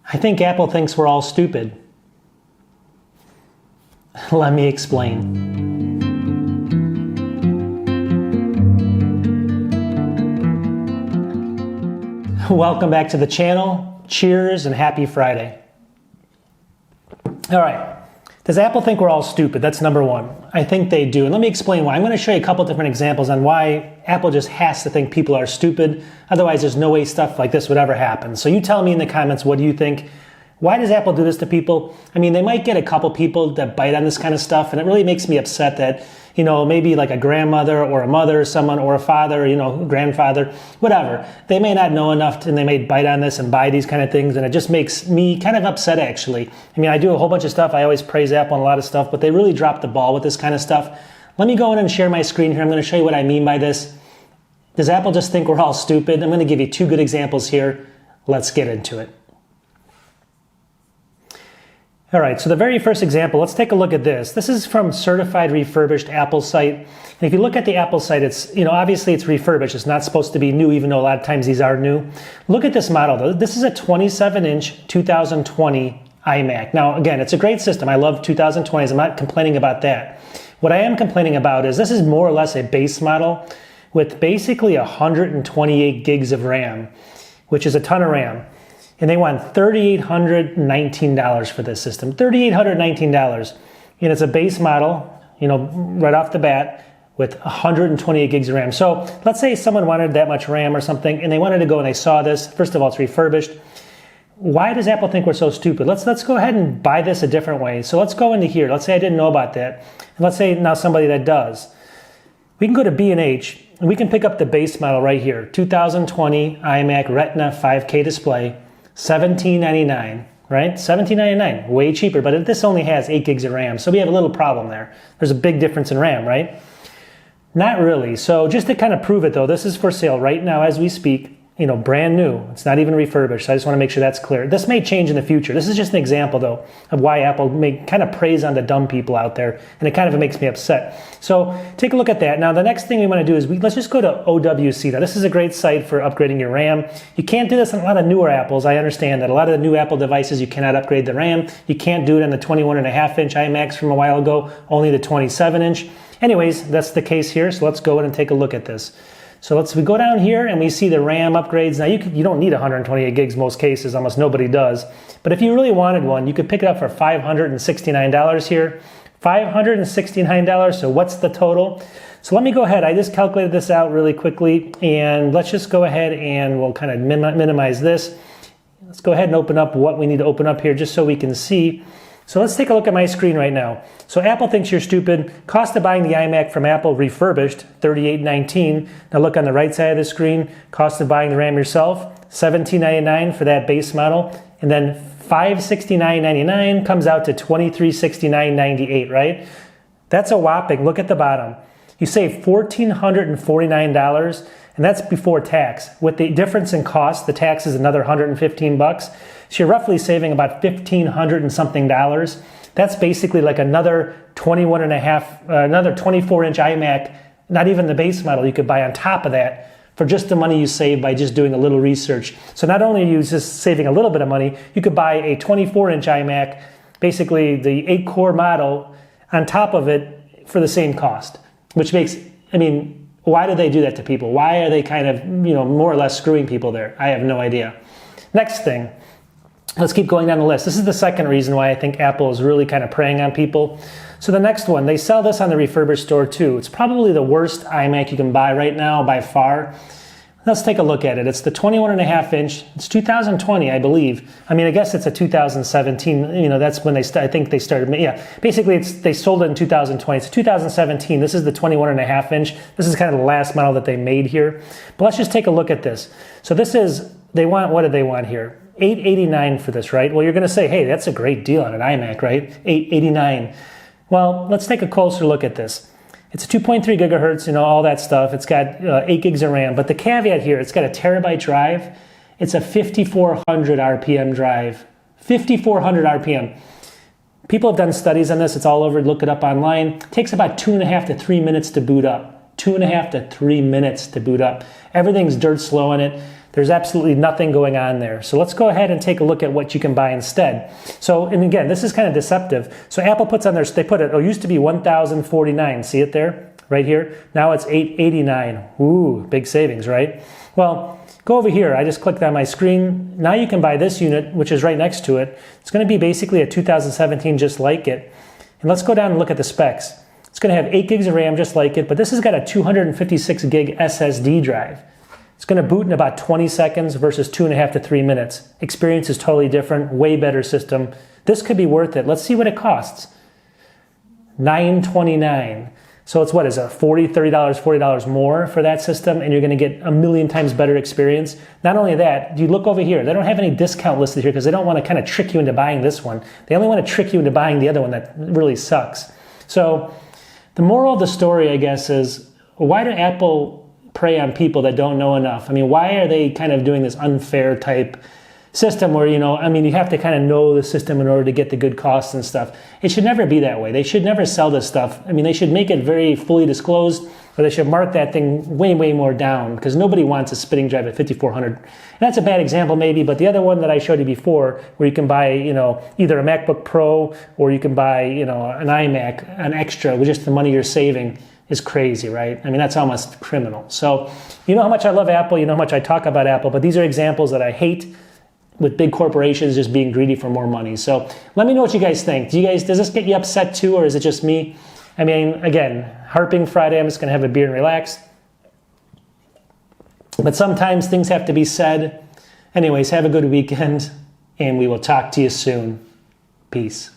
I think Apple thinks we're all stupid. Let me explain. Welcome back to the channel. Cheers and happy Friday. All right. Does Apple think we're all stupid? That's number one. I think they do. And let me explain why. I'm going to show you a couple different examples on why Apple just has to think people are stupid. Otherwise, there's no way stuff like this would ever happen. So you tell me in the comments, what do you think? Why does Apple do this to people? I mean, they might get a couple people that bite on this kind of stuff, and it really makes me upset that, maybe like a grandmother or a mother or someone or a father, grandfather, whatever. They may not know enough and they may bite on this and buy these kind of things, and it just makes me kind of upset, actually. I mean, I do a whole bunch of stuff. I always praise Apple on a lot of stuff, but they really dropped the ball with this kind of stuff. Let me go in and share my screen here. I'm going to show you what I mean by this. Does Apple just think we're all stupid? I'm going to give you two good examples here. Let's get into it. All right, so the very first example, let's take a look at this. This is from Certified Refurbished Apple site. And if you look at the Apple site, it's, obviously it's refurbished. It's not supposed to be new, even though a lot of times these are new. Look at this model, though. This is a 27-inch 2020 iMac. Now, again, it's a great system. I love 2020s. I'm not complaining about that. What I am complaining about is this is more or less a base model with basically 128 gigs of RAM, which is a ton of RAM. And they want $3,819 for this system. $3,819. And it's a base model, right off the bat with 128 gigs of RAM. So let's say someone wanted that much RAM or something, and they wanted to go and they saw this. First of all, it's refurbished. Why does Apple think we're so stupid? Let's go ahead and buy this a different way. So let's go into here. Let's say I didn't know about that. And let's say now somebody that does. We can go to B&H, and we can pick up the base model right here. 2020 iMac Retina 5K display. $17.99, right? $17.99, way cheaper, but this only has 8 gigs of RAM, so we have a little problem there. There's a big difference in RAM, right? Not really. So just to kind of prove it, though, this is for sale right now as we speak, brand new. It's not even refurbished. So I just want to make sure that's clear. This may change in the future. This is just an example, though, of why Apple may kind of preys on the dumb people out there, and it kind of makes me upset. So take a look at that. Now, the next thing we want to do is let's just go to OWC. Now, this is a great site for upgrading your RAM. You can't do this on a lot of newer Apples. I understand that a lot of the new Apple devices, you cannot upgrade the RAM. You can't do it on the 21.5-inch iMacs from a while ago, only the 27-inch. Anyways, that's the case here, so let's go in and take a look at this. So we go down here and we see the RAM upgrades. Now you don't need 128 gigs most cases, almost nobody does. But if you really wanted one, you could pick it up for $569 here. $569, so what's the total? So let me go ahead, I just calculated this out really quickly, and let's just go ahead and we'll kind of minimize this. Let's go ahead and open up what we need to open up here just so we can see. So let's take a look at my screen right now. So Apple thinks you're stupid. Cost of buying the iMac from Apple refurbished, $3,819. Now look on the right side of the screen. Cost of buying the RAM yourself, $17.99 for that base model. And then $569.99 comes out to $2369.98, right? That's a whopping, look at the bottom. You save $1,449, and that's before tax. With the difference in cost, the tax is another $115. So you're roughly saving about $1,500 and something dollars. That's basically like another 24-inch iMac, not even the base model you could buy on top of that for just the money you save by just doing a little research. So not only are you just saving a little bit of money, you could buy a 24-inch iMac, basically the 8-core model, on top of it for the same cost, which makes, why do they do that to people? Why are they kind of, more or less screwing people there? I have no idea. Next thing, let's keep going down the list. This is the second reason why I think Apple is really kind of preying on people. So the next one, they sell this on the refurbished store too. It's probably the worst iMac you can buy right now by far. Let's take a look at it. It's the 21.5-inch. It's 2020, I believe. I guess it's a 2017. That's when I think they started. Yeah, basically, they sold it in 2020. It's 2017. This is the 21.5-inch. This is kind of the last model that they made here. But let's just take a look at this. So this is, what did they want here? $889 for this, right? Well, you're going to say, hey, that's a great deal on an iMac, right? $889. Well, let's take a closer look at this. It's a 2.3 gigahertz, all that stuff. It's got 8 gigs of RAM. But the caveat here, it's got a terabyte drive. It's a 5,400 RPM drive. 5,400 RPM. People have done studies on this. It's all over. Look it up online. It takes about 2.5 to 3 minutes to boot up. 2.5 to 3 minutes to boot up. Everything's dirt slow in it. There's absolutely nothing going on there. So let's go ahead and take a look at what you can buy instead. So, and again, this is kind of deceptive. So Apple puts on they put it used to be $1,049. See it there? Right here. Now it's $889. Ooh, big savings, right? Well, go over here. I just clicked on my screen. Now you can buy this unit, which is right next to it. It's going to be basically a 2017 just like it. And let's go down and look at the specs. It's going to have 8 gigs of RAM just like it, but this has got a 256 gig SSD drive. It's going to boot in about 20 seconds versus 2.5 to 3 minutes. Experience is totally different, way better system. This could be worth it. Let's see what it costs. $929. So it's what is it, $40, $30, $40 more for that system, and you're going to get a million times better experience. Not only that, you look over here. They don't have any discount listed here because they don't want to kind of trick you into buying this one. They only want to trick you into buying the other one that really sucks. So the moral of the story, I guess, is why do Apple prey on people that don't know enough? I mean, why are they kind of doing this unfair type system where, you have to kind of know the system in order to get the good costs and stuff? It should never be that way. They should never sell this stuff. I mean, they should make it very fully disclosed, or they should mark that thing way, way more down, because nobody wants a spitting drive at 5400. And that's a bad example maybe, but the other one that I showed you before, where you can buy, either a MacBook Pro or you can buy, an iMac, an extra with just the money you're saving, is crazy, right? I mean, that's almost criminal. So you know how much I love Apple, you know how much I talk about Apple, but these are examples that I hate, with big corporations just being greedy for more money. So let me know what you guys think. Does this get you upset too, or is it just me? I mean, again, harping Friday, I'm just gonna have a beer and relax. But sometimes things have to be said. Anyways, have a good weekend, and we will talk to you soon. Peace.